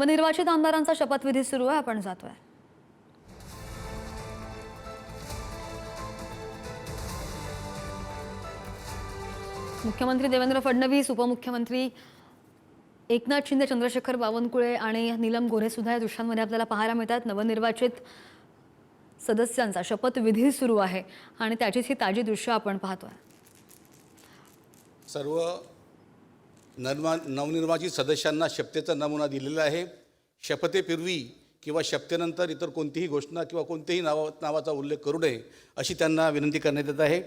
नवनिर्वाचित आमदारांचा शपथविधी सुरू आहे. आपण जातोय. मुख्यमंत्री देवेंद्र फडणवीस, उपमुख्यमंत्री एकनाथ शिंदे, चंद्रशेखर बावनकुळे आणि नीलम गोऱ्हे सुद्धा या दृश्यांमध्ये आपल्याला पाहायला मिळतात. नवनिर्वाचित सदस्यांचा शपथविधी सुरू आहे आणि त्याचीच ही ताजी दृश्य आपण पाहतोय. सर्व नवनिर्वाचित सदस्यांना शपथेचा नमुना दिलेला आहे. शपथेपूर्वी किंवा शपथेनंतर इतर कोणतीही घोषणा किंवा कोणत्याही नावाचा उल्लेख करू नये अशी त्यांना विनंती करण्यात येत आहे.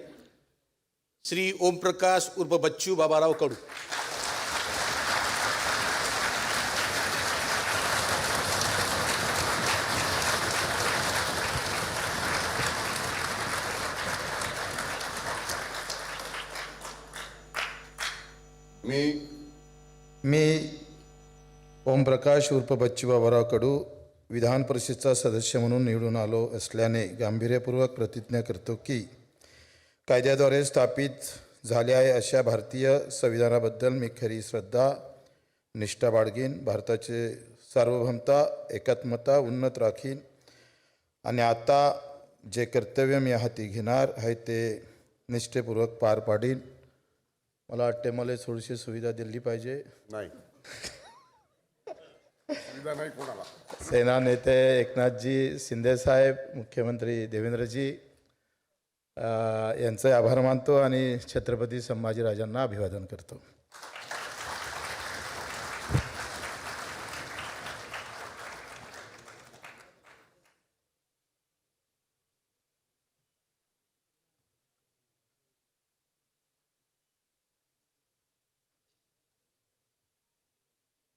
श्री ओमप्रकाश उर्फ बच्चू बाबाराव कडू. मी ओमप्रकाश उर्फ बच्चू बाबाराव कडू विधान परिषदेचा सदस्य म्हणून निवडून आलो असल्याने गांभीर्यपूर्वक प्रतिज्ञा करतो की कायद्याद्वारे स्थापित झाले आहे अशा भारतीय संविधानाबद्दल मी खरी श्रद्धा निष्ठा बाळगीन, भारताचे सार्वभौमता एकात्मता उन्नत राखीन आणि आता जे कर्तव्य मी हाती घेणार आहे ते निष्ठेपूर्वक पार पाडीन. मला वाटते मला थोडीशी सुविधा दिली पाहिजे. नाही सुविधा नाही कोणाला. सेना नेते एकनाथजी शिंदेसाहेब, मुख्यमंत्री देवेंद्रजी यांचे आभार मानतो आणि छत्रपती संभाजीराजांना अभिवादन करतो.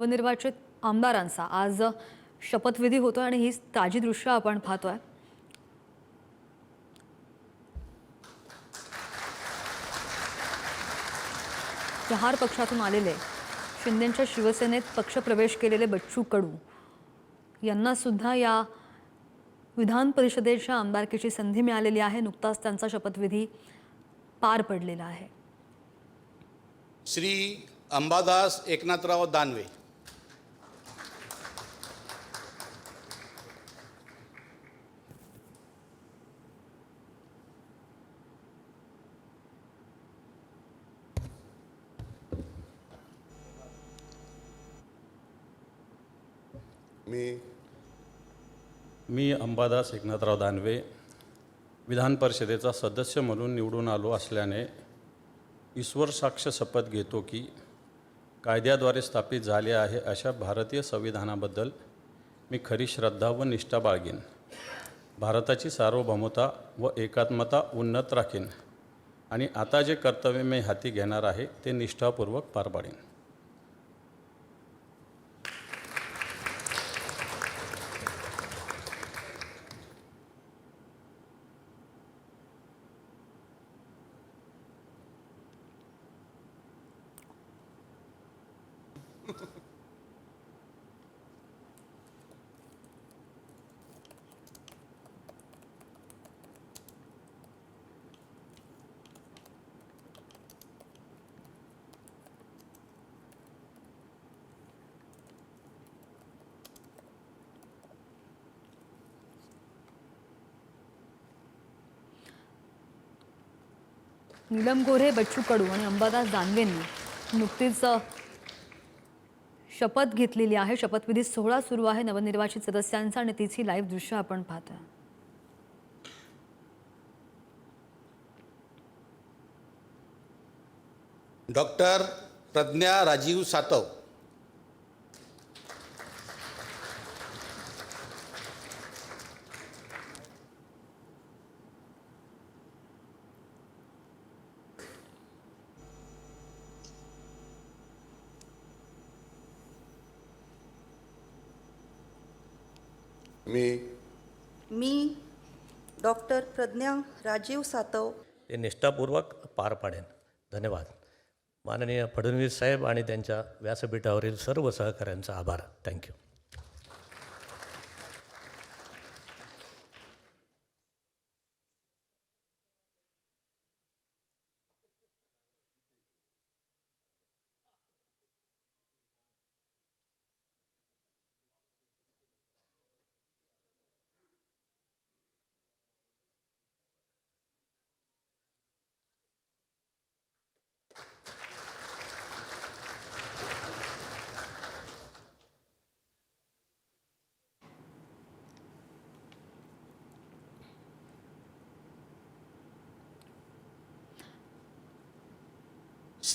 नवनिर्वाचित आमदारांचा आज शपथविधी होतोय आणि ही ताजी दृश्य आपण पाहतोय. जहार पक्षातून आलेले शिंदेंच्या शिवसेनेत पक्षप्रवेश केलेले बच्चू कडू यांना सुद्धा या विधान परिषदेच्या आमदारकीची संधी मिळालेली आहे. नुकताच त्यांचा शपथविधी पार पडलेला आहे. श्री अंबादास एकनाथराव दानवे. मी अंबादास एकनाथराव दानवे विधान परिषदेचा सदस्य म्हणून निवडून आलो असल्याने ईश्वर साक्ष शपथ घेतो की कायद्याद्वारे स्थापित झाले आहे अशा भारतीय संविधानाबद्दल मी खरी श्रद्धा व निष्ठा बाळगीन, भारताची सार्वभौमता व एकात्मता उन्नत राखीन आणि आता जे कर्तव्य मी हाती घेणार आहे ते निष्ठापूर्वक पार पाडीन. नीलम गोऱ्हे, बच्चू कडू आणि अंबादास दानवेंनी नुकतीच शपथ घेतलेली आहे. शपथविधी सोहळा सुरू आहे नवनिर्वाचित सदस्यांचा आणि तीच ही लाईव्ह दृश्य आपण पाहतोय. डॉक्टर प्रज्ञा राजीव सातव. मी डॉक्टर प्रज्ञा राजीव सातव ते निष्ठापूर्वक पार पाडेन. धन्यवाद. माननीय फडणवीस साहेब आणि त्यांच्या व्यासपीठावरील सर्व सहकाऱ्यांचा आभार. Thank you.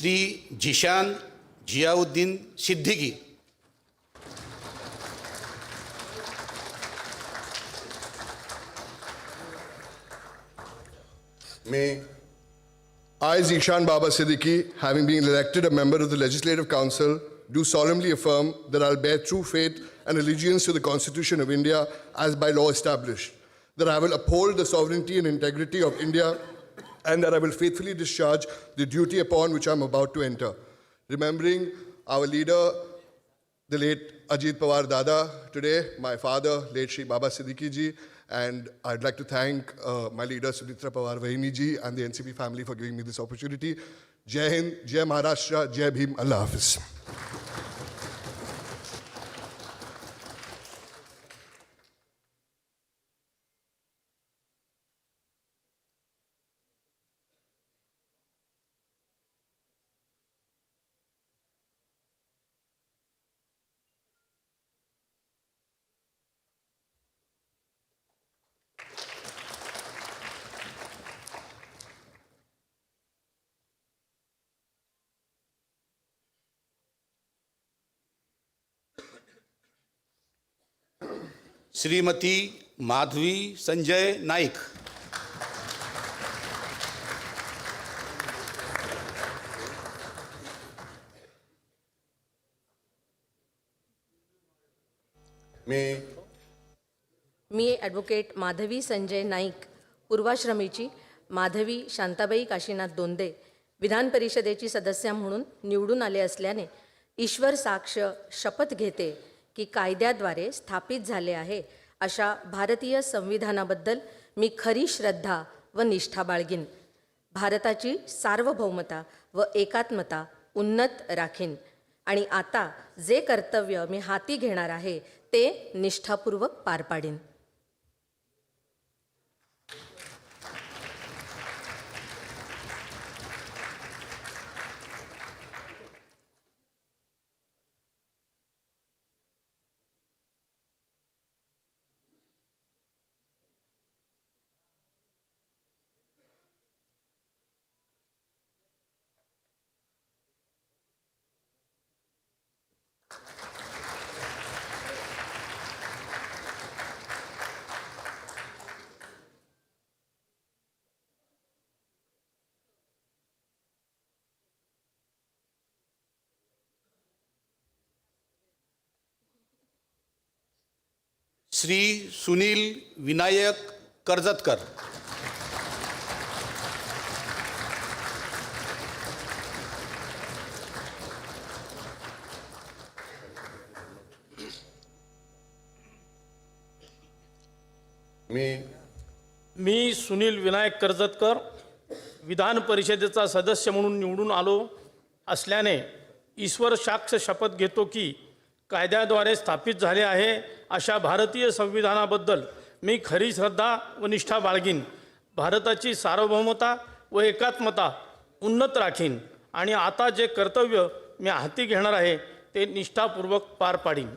Shri Zishan Ziauddin Siddiqui. May I, Zishan Baba Siddiqui, having been elected a member of the Legislative Council, do solemnly affirm that I'll bear true faith and allegiance to the Constitution of India as by law established, that I will uphold the sovereignty and integrity of India, and that I will faithfully discharge the duty upon which I'm about to enter. Remembering our leader, the late Ajit Pawar Dada, today, my father, late Shri Baba Siddiqui ji, and I'd like to thank my leader, Suditra Pawar Vahini ji, and the NCP family for giving me this opportunity. Jai Hind, Jai Maharashtra, Jai Bhim, Allah Hafiz. Shrimati Madhavi Sanjay Naik. May me advocate Madhavi Sanjay Naik, पूर्वाश्रमीची Madhavi Shantabai Kashinath दोंदे, विधान परिषदेची सदस्य म्हणून निवडून आले असल्याने ईश्वर साक्ष शपथ घेते की कायद्याद्वारे स्थापित झाले आहे अशा भारतीय संविधानाबद्दल मी खरी श्रद्धा व निष्ठा बाळगीन. भारताची सार्वभौमता व एकात्मता उन्नत राखीन आणि आता जे कर्तव्य मी हाती घेणार आहे ते निष्ठापूर्वक पार पाडीन. श्री सुनील विनायक कर्जतकर. मी सुनील विनायक कर्जतकर, विधान परिषदेचा सदस्य म्हणून निवडून आलो असल्याने ईश्वर साक्ष शपथ घेतो की कायद्याद्वारे स्थापित झाले आहे अशा भारतीय संविधानाबद्दल मी खरी श्रद्धा व निष्ठा बाळगीन. भारताची सार्वभौमता व एकात्मता उन्नत राखीन आणि आता जे कर्तव्य मी हाती घेणार आहे ते निष्ठापूर्वक पार पाडीन.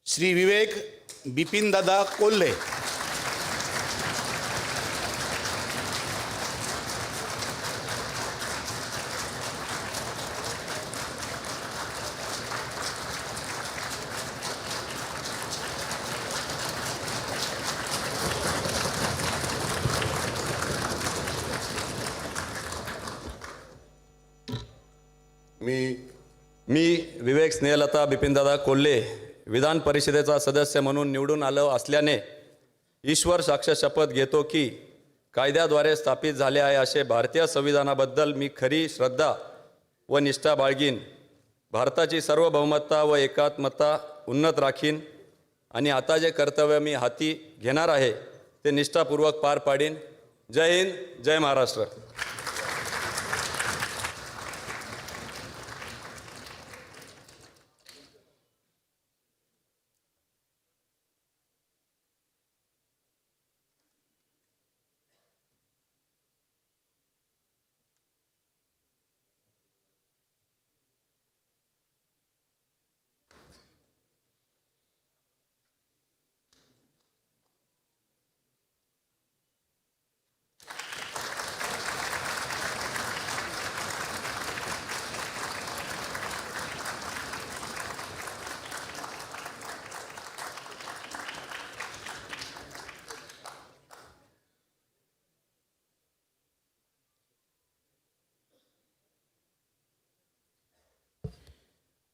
श्री विवेक बिपिनदादा कोल्हे. मी विवेक स्नेहलता बिपिनदादा कोल्हे, विधान परिषदेचा सदस्य म्हणून निवडून आलो असल्याने ईश्वर साक्ष शपथ घेतो की कायद्याद्वारे स्थापित झाले आहे असे भारतीय संविधानाबद्दल मी खरी श्रद्धा व निष्ठा बाळगीन, भारताची सार्वभौमता व एकात्मता उन्नत राखीन आणि आता जे कर्तव्य मी हाती घेणार आहे ते निष्ठापूर्वक पार पाडीन. जय हिंद, जय महाराष्ट्र.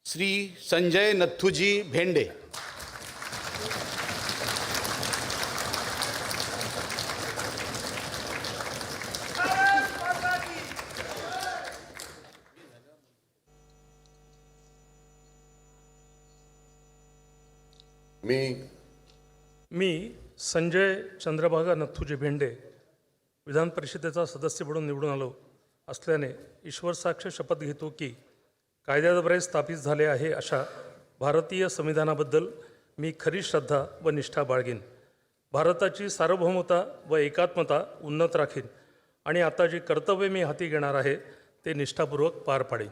श्री संजय नथुजी भेंडे. मी संजय चंद्रभागा नथुजी भेंडे विधान परिषदेचा सदस्य म्हणून निवडून आलो असल्याने ईश्वरसाक्ष शपथ घेतो की कायद्याद्वारे स्थापित झाले आहे अशा भारतीय संविधानाबद्दल मी खरी श्रद्धा व निष्ठा बाळगीन. भारताची सार्वभौमता व एकात्मता उन्नत राखीन आणि आता जे कर्तव्य मी हाती घेणार आहे ते निष्ठापूर्वक पार पाडेन.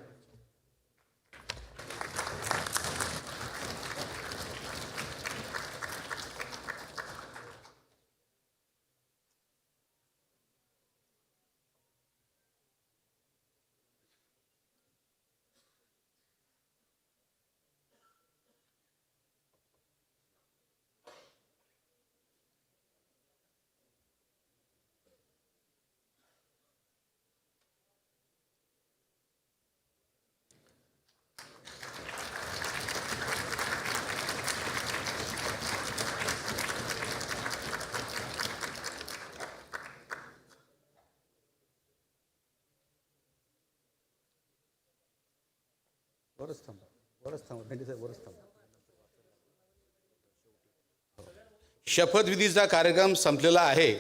शपथविधीचा कार्यक्रम संपलेला आहे.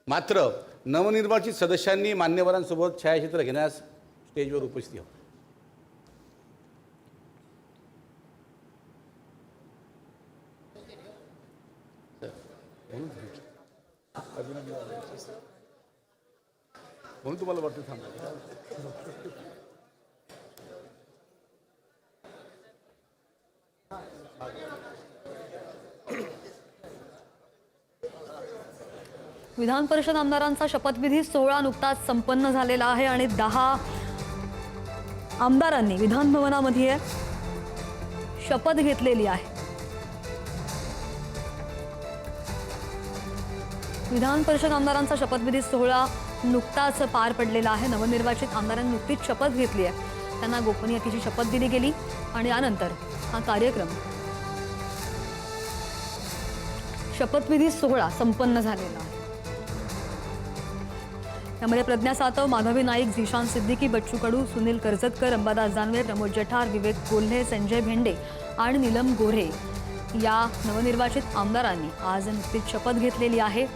मात्र नवनिर्वाचित सदस्यांनी मान्यवरांसोबत छायाचित्र घेण्यास स्टेजवर उपस्थित व्हावे. म्हणून तुम्हाला वाटतं थांबा. विधान परिषद आमदारांचा शपथविधी सोहळा नुकताच संपन्न झालेला आहे आणि 10 आमदारांनी विधान भवनामध्ये शपथ घेतलेली आहे. विधान परिषद आमदारांचा शपथविधी सोहळा नुकताच पार पडलेला आहे. नवनिर्वाचित आमदारांनी नुकतीच शपथ घेतली आहे. त्यांना गोपनीयतेची शपथ दिली गेली आणि यानंतर हा कार्यक्रम शपथविधी सोहळा संपन्न झालेला आहे. त्यामध्ये प्रज्ञा सातव, माधवी नाईक, झिशान सिद्दीकी, बच्चू कडू, सुनील कर्जतकर, अंबादास दानवे, प्रमोद जठार, विवेक कोल्हे, संजय भेंडे आणि नीलम गोऱ्हे या नवनिर्वाचित आमदारांनी आज नुकतीच शपथ घेतलेली आहे.